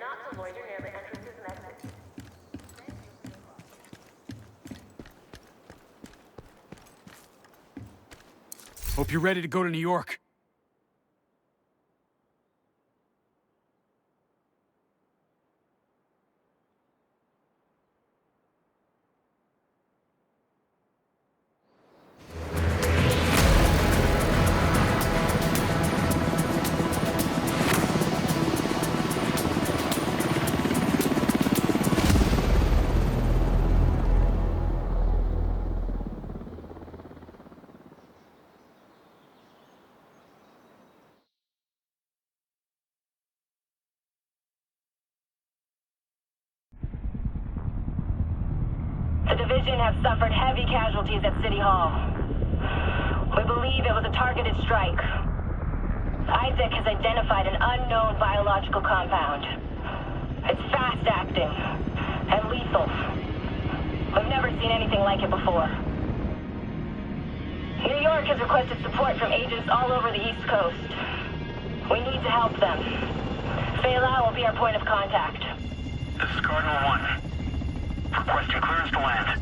not to loiter near the entrances and exits. Hope you're ready to go to New York. The division have suffered heavy casualties at City Hall. We believe it was a targeted strike. Isaac has identified an unknown biological compound. It's fast-acting and lethal. We've never seen anything like it before. New York has requested support from agents all over the East Coast. We need to help them. Faye Lau will be our point of contact. This is Cardinal 1. Requesting clearance to land.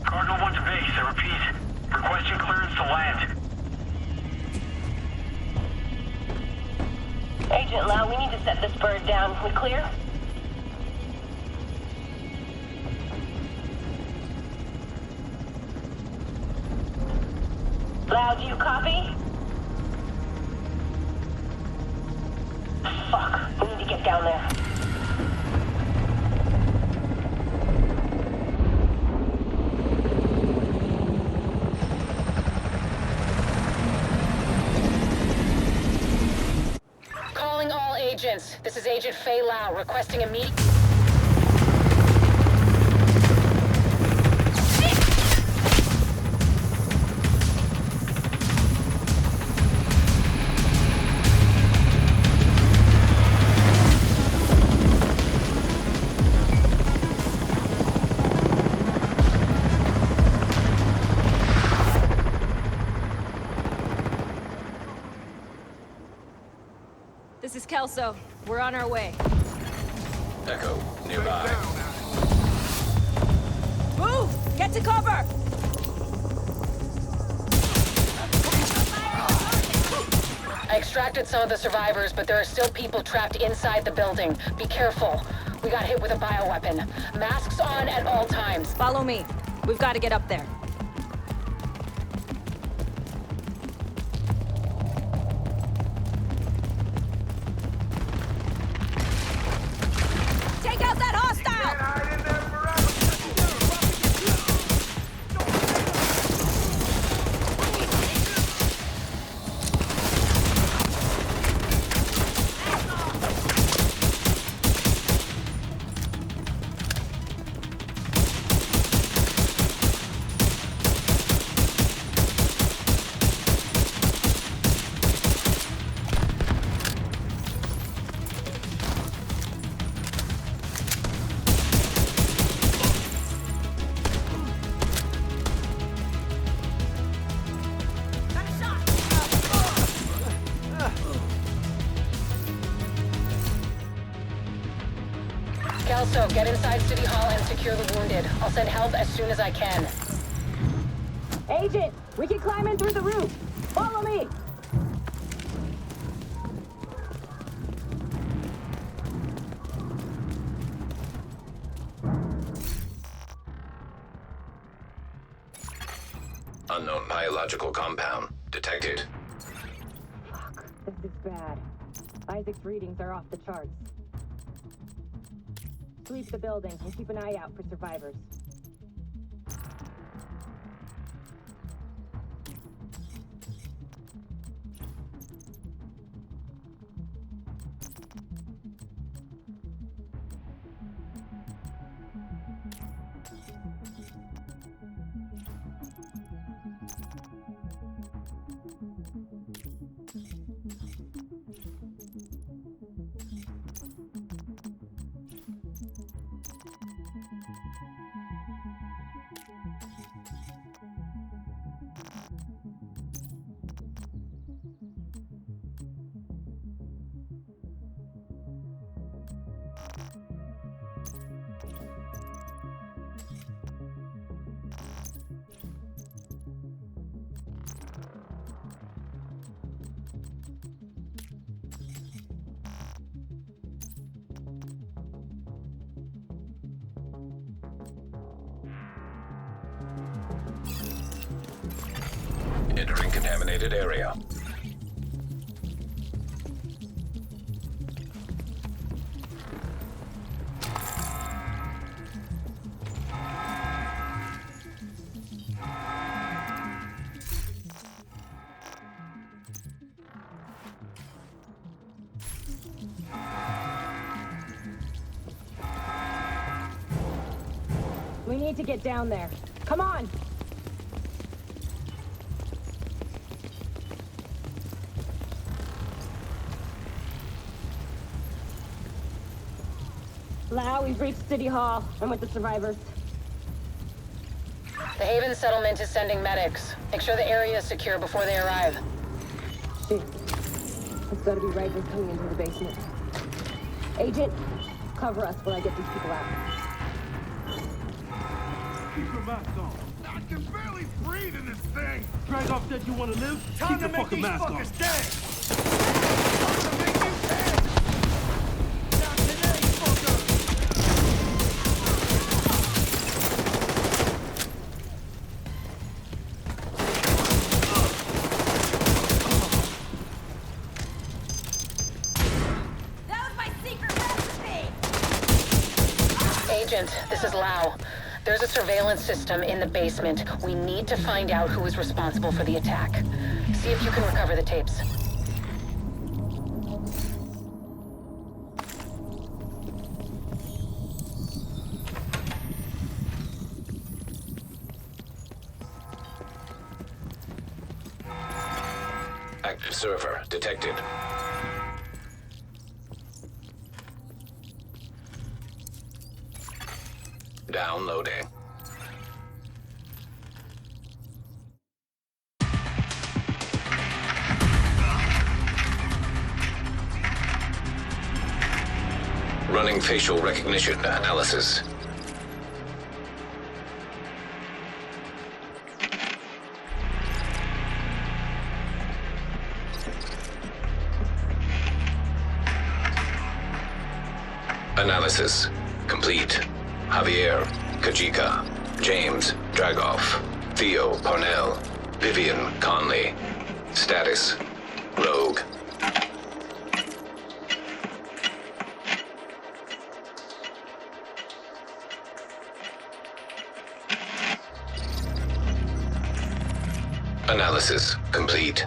Cardinal 1 to base, I repeat. Requesting clearance to land. Agent Lau, we need to set this bird down. We clear? Lau, do you copy? Fuck, we need to get down there. Calling all agents. This is Agent Faye Lau requesting a meet. This is Kelso. We're on our way. Echo, nearby. Move! Get to cover! I extracted some of the survivors, but there are still people trapped inside the building. Be careful. We got hit with a bioweapon. Masks on at all times. Follow me. We've got to get up there. Take out that hostile! Kelso, get inside City Hall and secure the wounded. I'll send help as soon as I can. Agent, we can climb in through the roof. Follow me! Unknown biological compound detected. Fuck, this is bad. Isaac's readings are off the charts. Sweep the building and keep an eye out for survivors. Entering contaminated area. We need to get down there. Come on! Lau, we've reached City Hall. I'm with the survivors. The Haven settlement is sending medics. Make sure the area is secure before they arrive. Shit. It's gotta be Rivers coming into the basement. Agent, cover us while I get these people out. Keep your mask on. I can barely breathe in this thing. Dragoff said you want to live? Keep your fucking mask on. Dead. Time to make you dead. Not today, fucker. That was my secret recipe! Agent, this is Lau. There's a surveillance system in the basement. We need to find out who is responsible for the attack. See if you can recover the tapes. Active server detected. Downloading. Running facial recognition analysis. Analysis complete. Javier, Kajika, James, Dragoff, Theo, Parnell, Vivian, Conley. Status, Rogue. Analysis complete.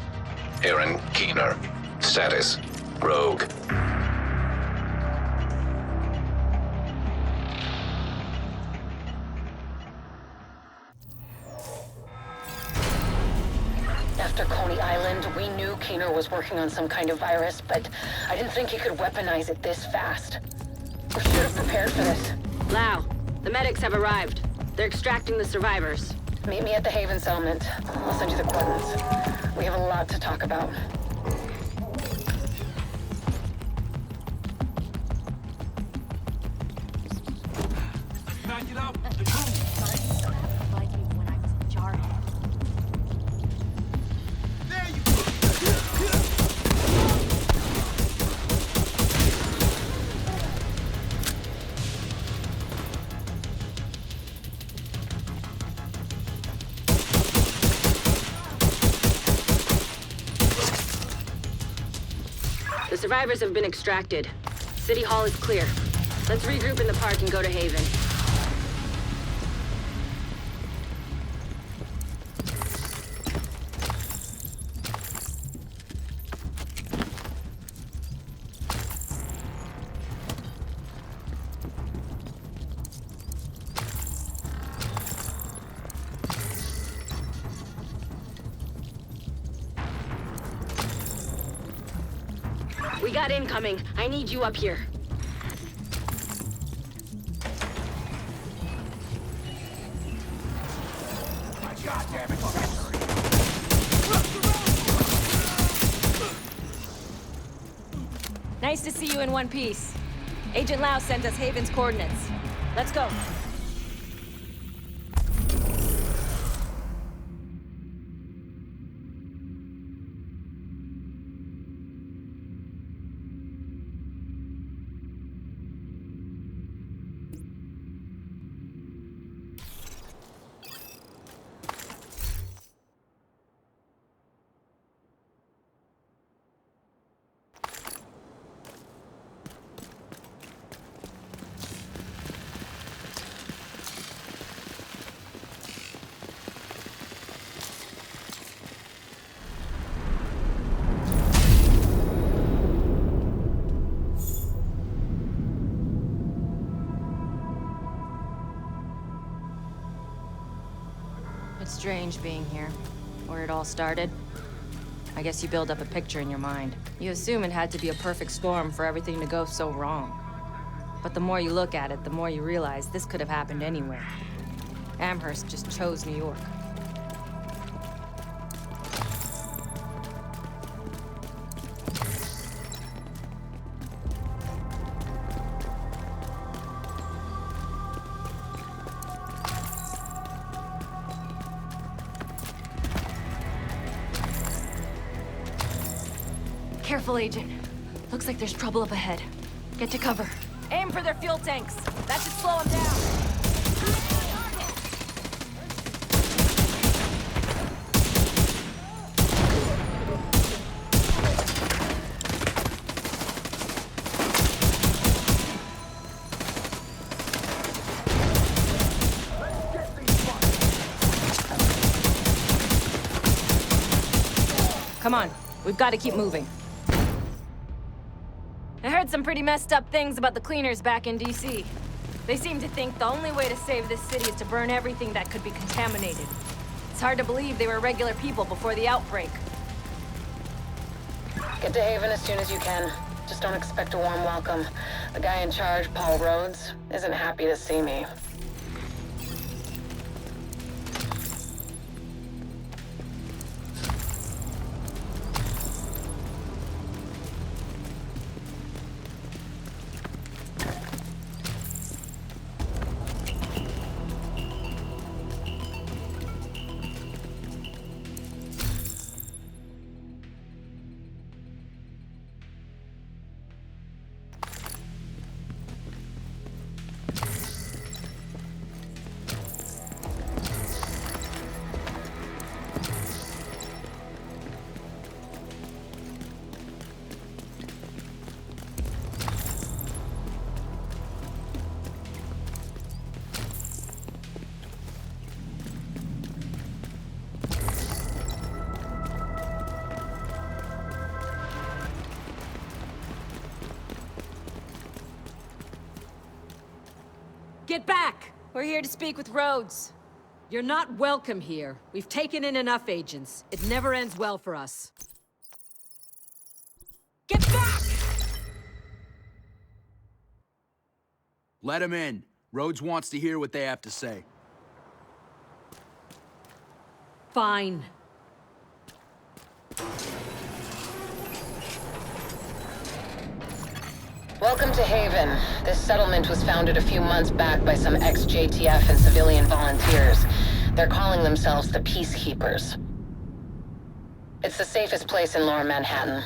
Aaron Keener. Status, Rogue. After Coney Island, we knew Keener was working on some kind of virus, but I didn't think he could weaponize it this fast. We should have prepared for this. Lau, the medics have arrived. They're extracting the survivors. Meet me at the Haven settlement. I'll send you the coordinates. We have a lot to talk about. Back it up and move. Like you when I was a jarhead. There you The survivors have been extracted. City Hall is clear. Let's regroup in the park and go to Haven. We got incoming. I need you up here. Nice to see you in one piece. Agent Lau sent us Haven's coordinates. Let's go. strange being here. Where it all started. I guess you build up a picture in your mind. You assume it had to be a perfect storm for everything to go so wrong. But the more you look at it, the more you realize this could have happened anywhere. Amherst just chose New York. Careful, Agent. Looks like there's trouble up ahead. Get to cover. Aim for their fuel tanks. That should slow them down. Come on. We've got to keep moving. I heard some pretty messed up things about the cleaners back in DC. They seem to think the only way to save this city is to burn everything that could be contaminated. It's hard to believe they were regular people before the outbreak. Get to Haven as soon as you can. Just don't expect a warm welcome. The guy in charge, Paul Rhodes, isn't happy to see me. Get back! We're here to speak with Rhodes. You're not welcome here. We've taken in enough agents. It never ends well for us. Get back! Let him in. Rhodes wants to hear what they have to say. Fine. Welcome to Haven. This settlement was founded a few months back by some ex-JTF and civilian volunteers. They're calling themselves the Peacekeepers. It's the safest place in Lower Manhattan.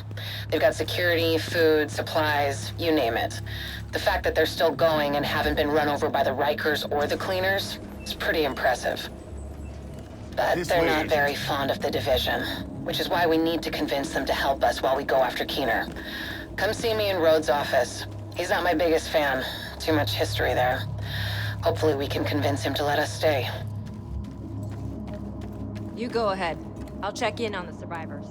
They've got security, food, supplies, you name it. The fact that they're still going and haven't been run over by the Rikers or the Cleaners is pretty impressive. But they're not very fond of the division, which is why we need to convince them to help us while we go after Keener. Come see me in Rhodes' office. He's not my biggest fan. Too much history there. Hopefully we can convince him to let us stay. You go ahead. I'll check in on the survivors.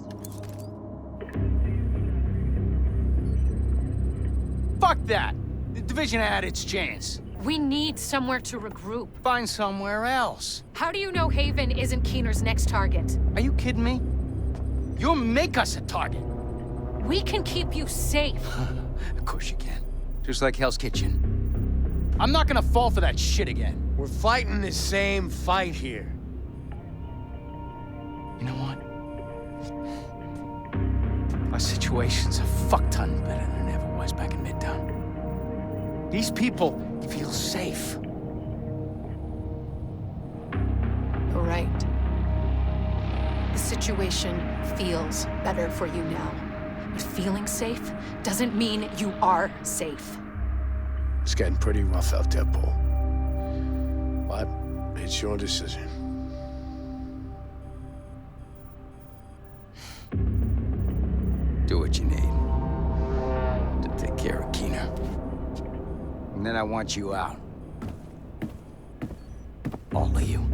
Fuck that! The division had its chance. We need somewhere to regroup. Find somewhere else. How do you know Haven isn't Keener's next target? Are you kidding me? You'll make us a target. We can keep you safe. Of course you can. Just like Hell's Kitchen. I'm not gonna fall for that shit again. We're fighting the same fight here. You know what? Our situation's a fuck-ton better than it ever was back in Midtown. These people feel safe. You're right. The situation feels better for you now. But feeling safe doesn't mean you are safe. It's getting pretty rough out there, Paul. But it's your decision. Do what you need to take care of Keener. And then I want you out. All of you.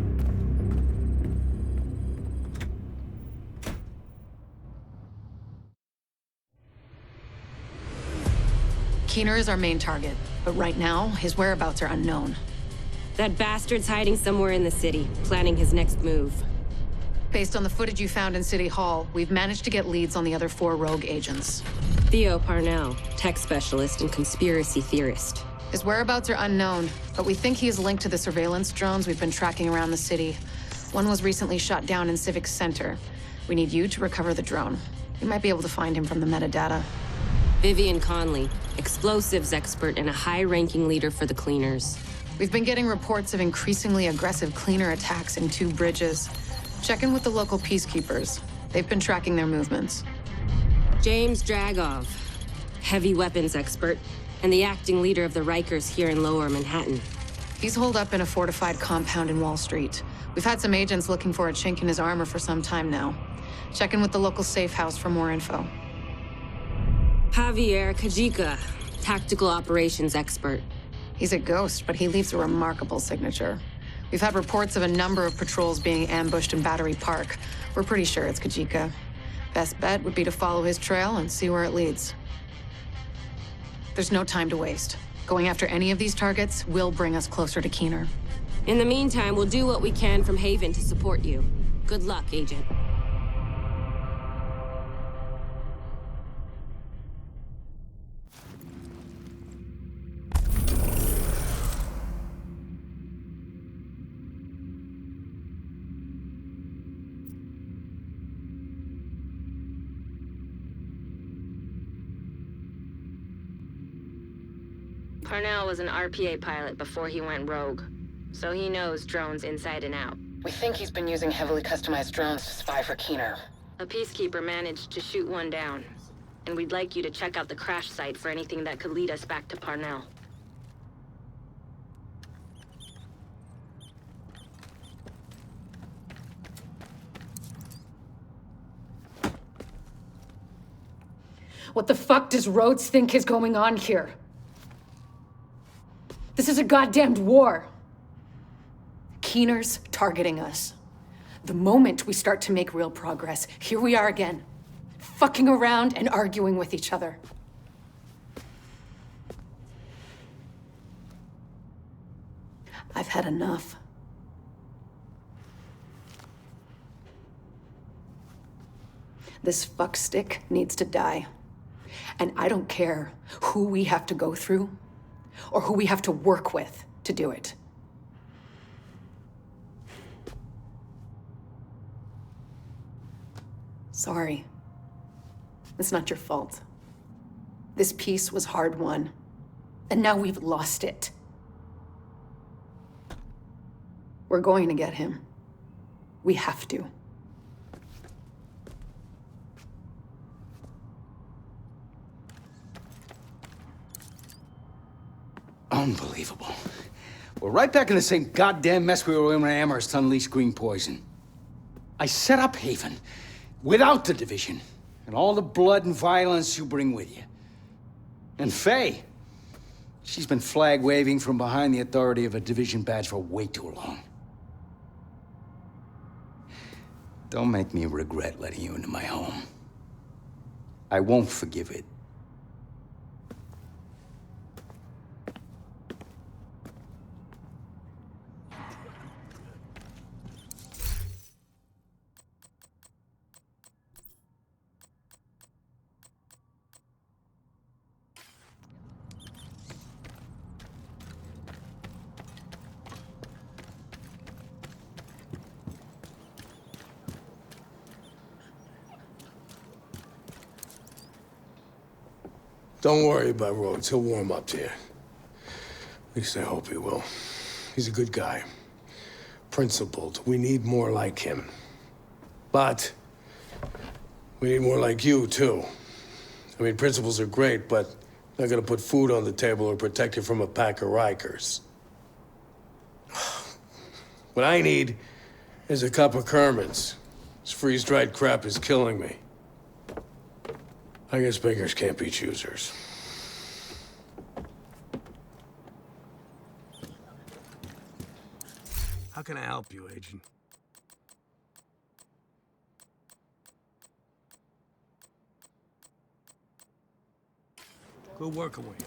Keener is our main target, but right now, his whereabouts are unknown. That bastard's hiding somewhere in the city, planning his next move. Based on the footage you found in City Hall, we've managed to get leads on the other 4 rogue agents. Theo Parnell, tech specialist and conspiracy theorist. His whereabouts are unknown, but we think he is linked to the surveillance drones we've been tracking around the city. One was recently shot down in Civic Center. We need you to recover the drone. You might be able to find him from the metadata. Vivian Conley, explosives expert and a high-ranking leader for the Cleaners. We've been getting reports of increasingly aggressive cleaner attacks in 2 bridges. Check in with the local peacekeepers. They've been tracking their movements. James Dragov, heavy weapons expert, and the acting leader of the Rikers here in Lower Manhattan. He's holed up in a fortified compound in Wall Street. We've had some agents looking for a chink in his armor for some time now. Check in with the local safe house for more info. Javier Kajika, tactical operations expert. He's a ghost, but he leaves a remarkable signature. We've had reports of a number of patrols being ambushed in Battery Park. We're pretty sure it's Kajika. Best bet would be to follow his trail and see where it leads. There's no time to waste. Going after any of these targets will bring us closer to Keener. In the meantime, we'll do what we can from Haven to support you. Good luck, Agent. Parnell was an RPA pilot before he went rogue, so he knows drones inside and out. We think he's been using heavily customized drones to spy for Keener. A peacekeeper managed to shoot one down, and we'd like you to check out the crash site for anything that could lead us back to Parnell. What the fuck does Rhodes think is going on here? This is a goddamned war. Keener's targeting us. The moment we start to make real progress, here we are again, fucking around and arguing with each other. I've had enough. This fuckstick needs to die. And I don't care who we have to go through or who we have to work with to do it. Sorry. It's not your fault. This peace was hard won, and now we've lost it. We're going to get him. We have to. Unbelievable. We're right back in the same goddamn mess we were in when Amherst unleashed green poison. I set up Haven without the division and all the blood and violence you bring with you. And Faye, she's been flag waving from behind the authority of a division badge for way too long. Don't make me regret letting you into my home. I won't forgive it. Don't worry about Rhodes. He'll warm up to you. At least I hope he will. He's a good guy. Principled. We need more like him. But we need more like you, too. I mean, principles are great, but not gonna put food on the table or protect you from a pack of Rikers. What I need is a cup of Kerman's. This freeze-dried crap is killing me. I guess beggars can't be choosers. How can I help you, Agent? Good working with you.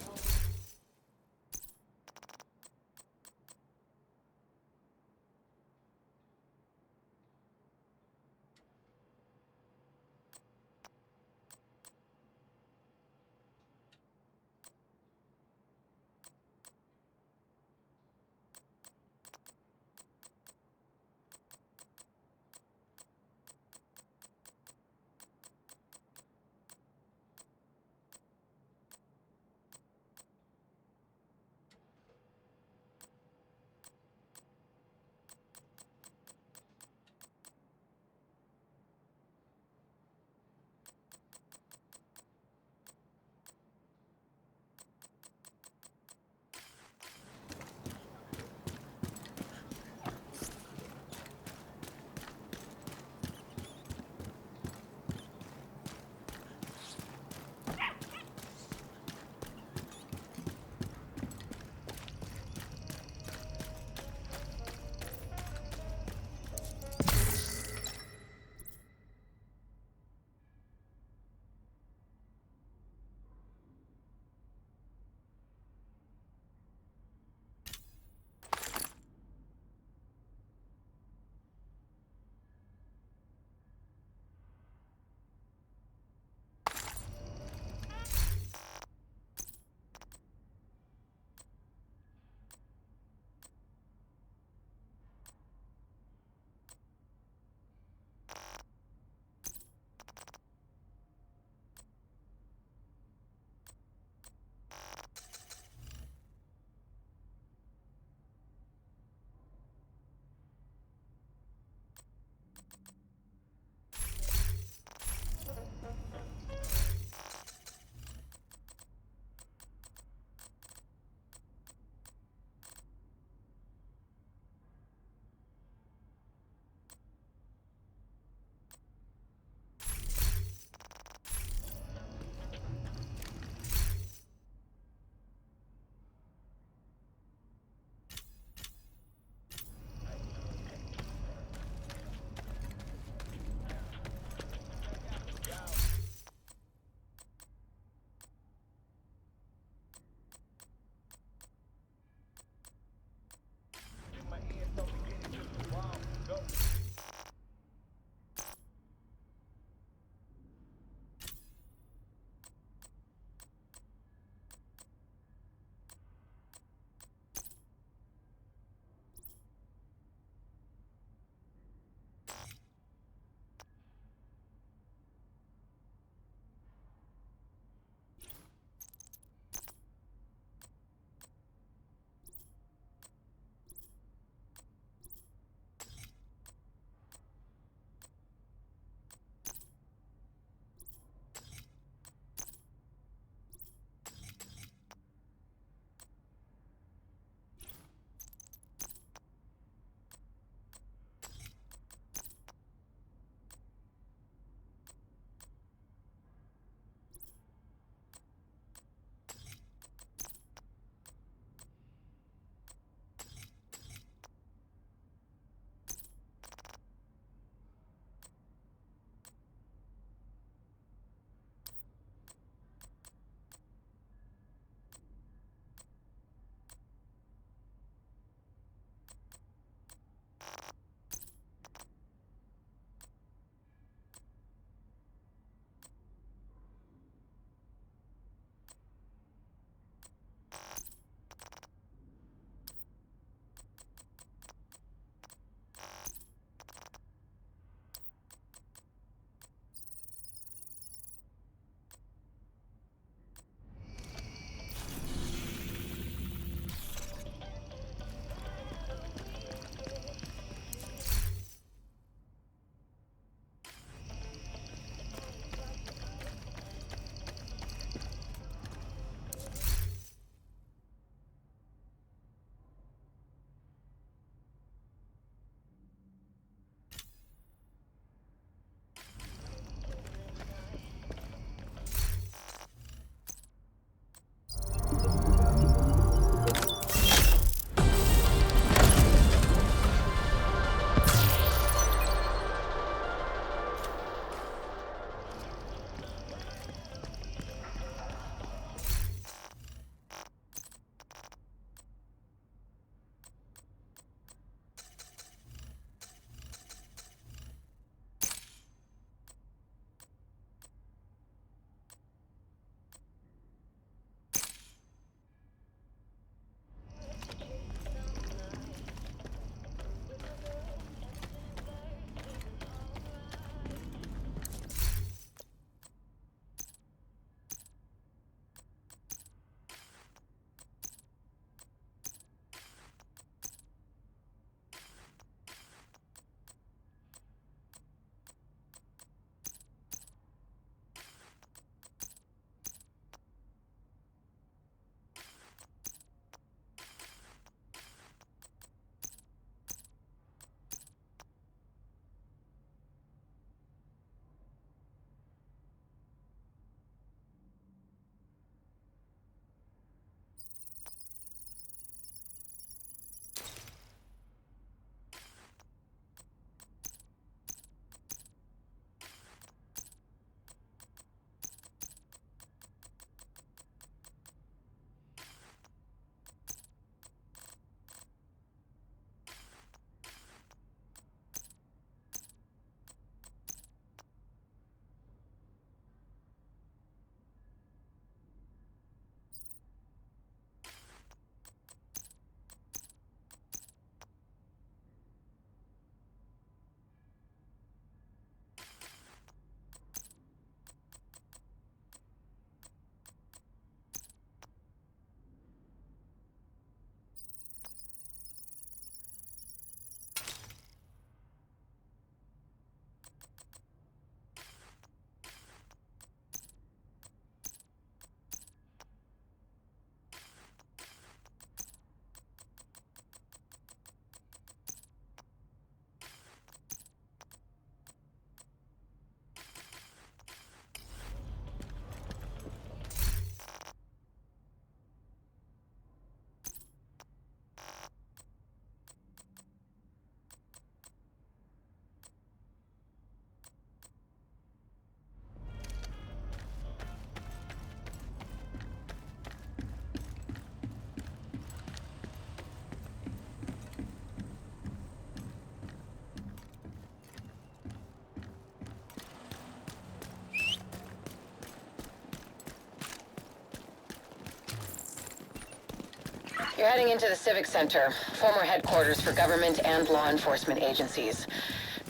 You're heading into the Civic Center, former headquarters for government and law enforcement agencies.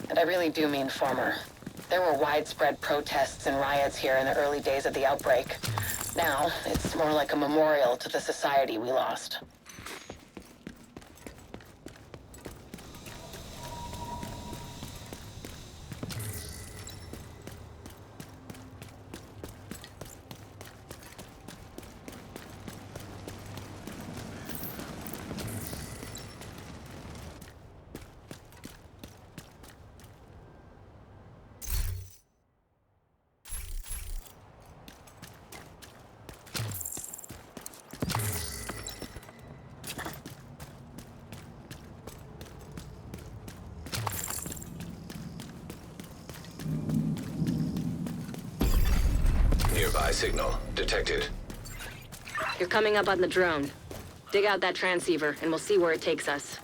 And I really do mean former. There were widespread protests and riots here in the early days of the outbreak. Now, it's more like a memorial to the society we lost. Nearby signal detected. You're coming up on the drone. Dig out that transceiver, and we'll see where it takes us.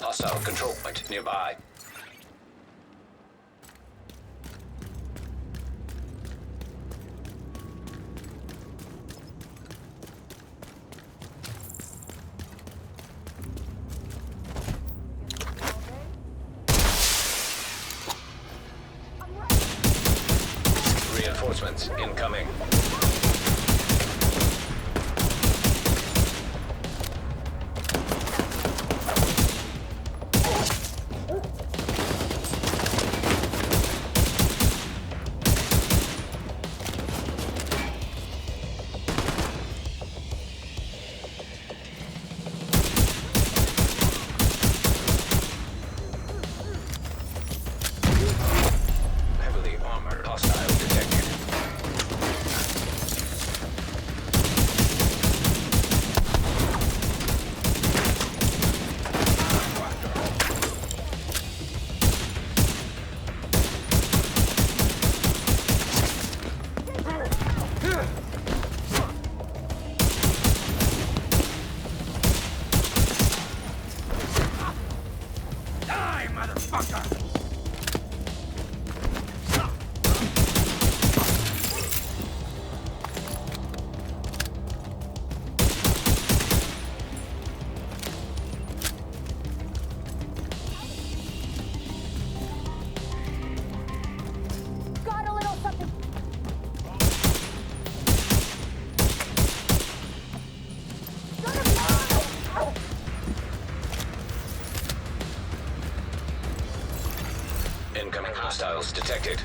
Hostile control point nearby. Reinforcements incoming. Heavily armored hostile detected. Die, motherfucker! Got a little something. Incoming hostiles detected.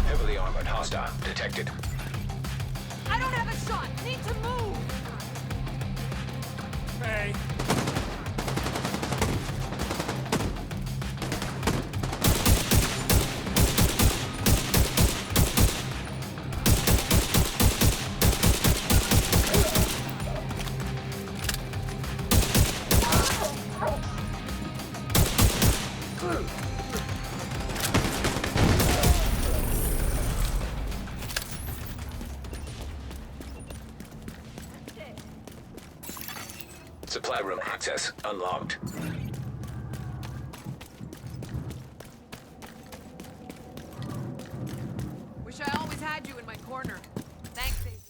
Heavily armored hostile detected. I don't have a shot! Need to move! Hey. Supply room access unlocked. Wish I always had you in my corner. Thanks, Agent.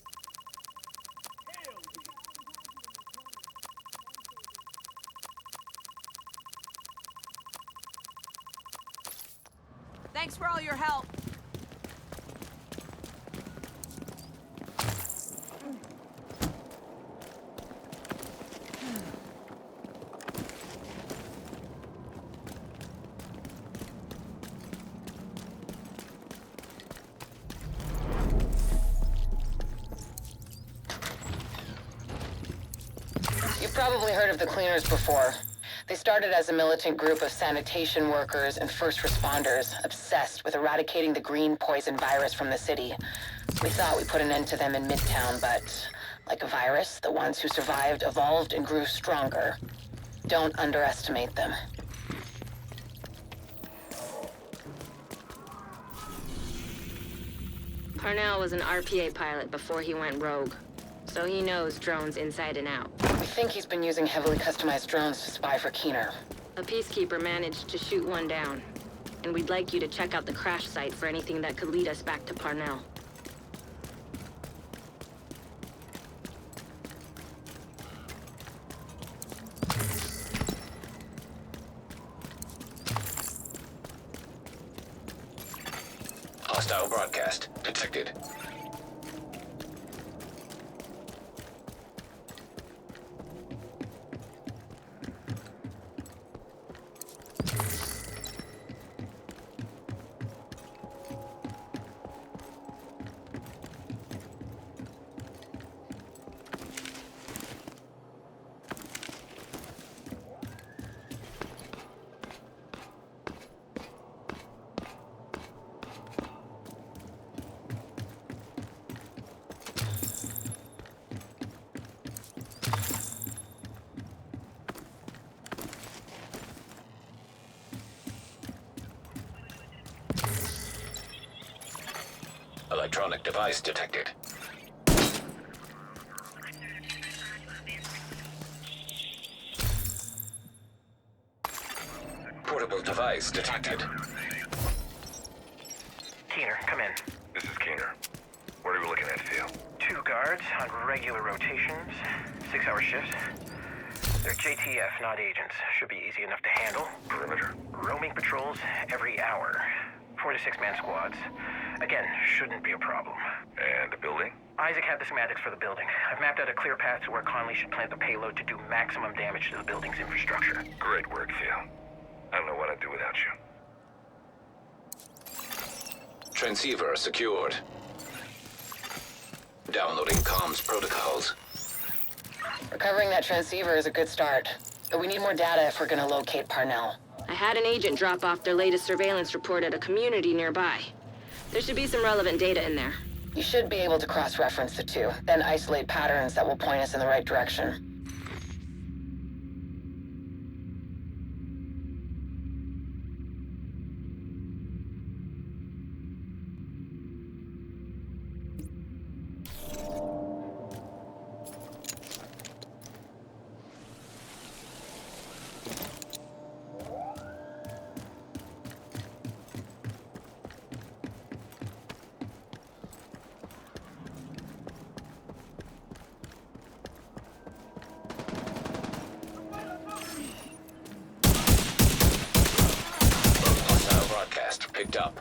Thanks for all your help. You've probably heard of the Cleaners before. They started as a militant group of sanitation workers and first responders obsessed with eradicating the green poison virus from the city. We thought we put an end to them in Midtown, but like a virus, the ones who survived evolved and grew stronger. Don't underestimate them. Parnell was an RPA pilot before he went rogue, so he knows drones inside and out. We think he's been using heavily customized drones to spy for Keener. A peacekeeper managed to shoot one down, and we'd like you to check out the crash site for anything that could lead us back to Parnell. Hostile broadcast detected. Electronic device detected. Portable device detected. Keener, come in. This is Keener. What are we looking at, Theo? 2 guards on regular rotations, 6-hour shifts. They're JTF, not agents. Should be easy enough to handle. Perimeter. Roaming patrols every hour. 4 to 6-man squads. Again, shouldn't be a problem. And the building? Isaac had the schematics for the building. I've mapped out a clear path to where Conley should plant the payload to do maximum damage to the building's infrastructure. Great work, Theo. I don't know what I'd do without you. Transceiver secured. Downloading comms protocols. Recovering that transceiver is a good start, but we need more data if we're gonna locate Parnell. I had an agent drop off their latest surveillance report at a community nearby. There should be some relevant data in there. You should be able to cross-reference the two, then isolate patterns that will point us in the right direction. Picked up.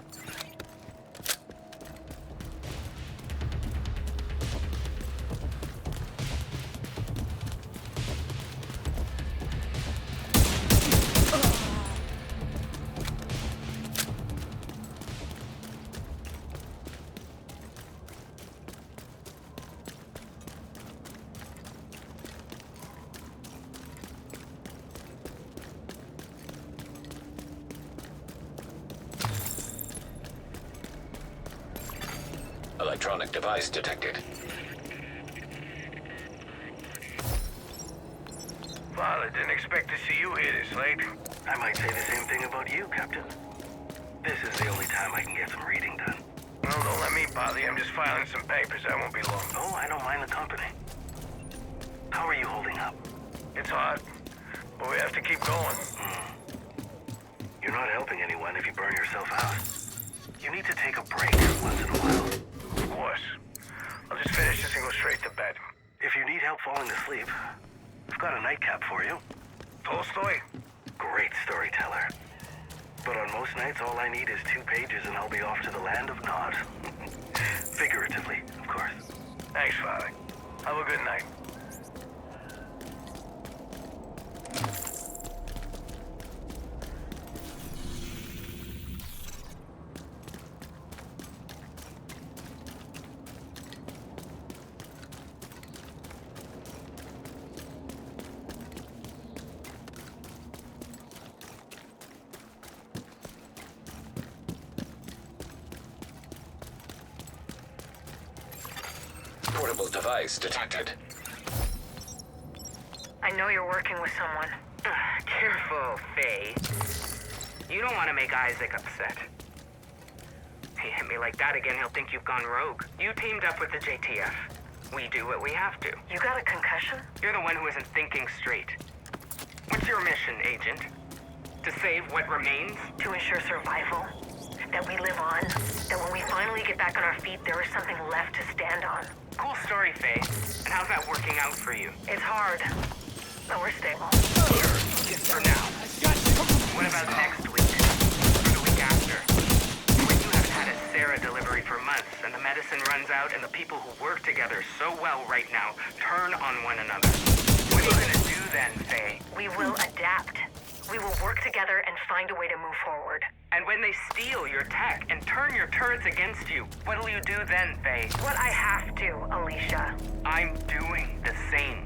Electronic device detected. Well, I didn't expect to see you here this late. I might say the same thing about you, Captain. This is the only time I can get some reading done. Well, don't let me bother you. I'm just filing some papers. I won't be long. Oh, I don't mind the company. How are you holding up? It's hard, but we have to keep going. You're not helping anyone if you burn yourself out. You need to take a break once in a while. Of course. I'll just finish this and go straight to bed. If you need help falling asleep, I've got a nightcap for you. Tolstoy? Great storyteller. But on most nights, all I need is 2 pages and I'll be off to the land of Nod. Figuratively, of course. Thanks, Father. Have a good night. Portable device detected. I know you're working with someone. Careful, Faye. You don't want to make Isaac upset. He hit me like that again, he'll think you've gone rogue. You teamed up with the JTF. We do what we have to. You got a concussion? You're the one who isn't thinking straight. What's your mission, Agent? To save what remains? To ensure survival. That we live on. That when we finally get back on our feet, there is something left to stand on. Cool story, Faye. And how's that working out for you? It's hard, but we're stable. Just for now. What about next week? Or the week after? When you haven't had a Sarah delivery for months, and the medicine runs out, and the people who work together so well right now turn on one another. What are you gonna do then, Faye? We will adapt. We will work together and find a way to move forward. And when they steal your tech and turn your turrets against you, what'll you do then, Faye? What I have to, Alicia. I'm doing the same.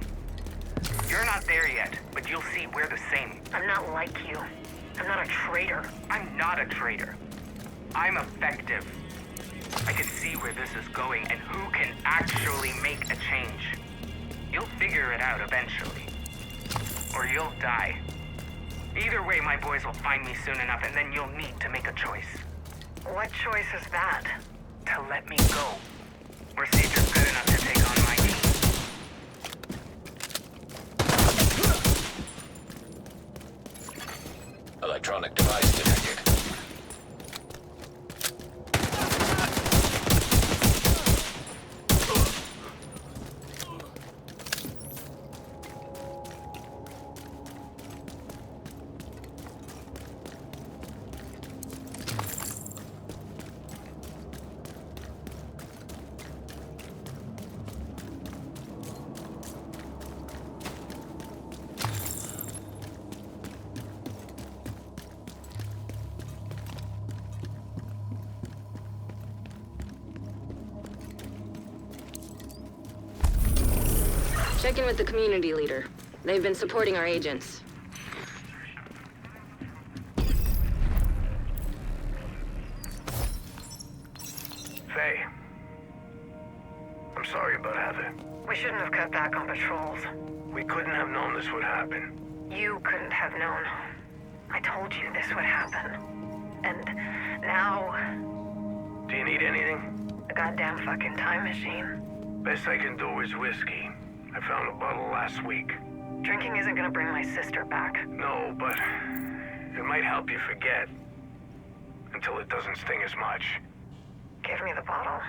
You're not there yet, but you'll see we're the same. I'm not like you. I'm not a traitor. I'm not a traitor. I'm effective. I can see where this is going and who can actually make a change. You'll figure it out eventually. Or you'll die. Either way, my boys will find me soon enough, and then you'll need to make a choice. What choice is that? To let me go. Or see if you're good enough to take on my team. Electronic device detected. Check in with the community leader. They've been supporting our agents. Faye. I'm sorry about Heather. We shouldn't have cut back on patrols. We couldn't have known this would happen. You couldn't have known. I told you this would happen. And now... Do you need anything? A goddamn fucking time machine. Best I can do is whiskey. I found a bottle last week. Drinking isn't gonna bring my sister back. No, but it might help you forget. Until it doesn't sting as much. Give me the bottle.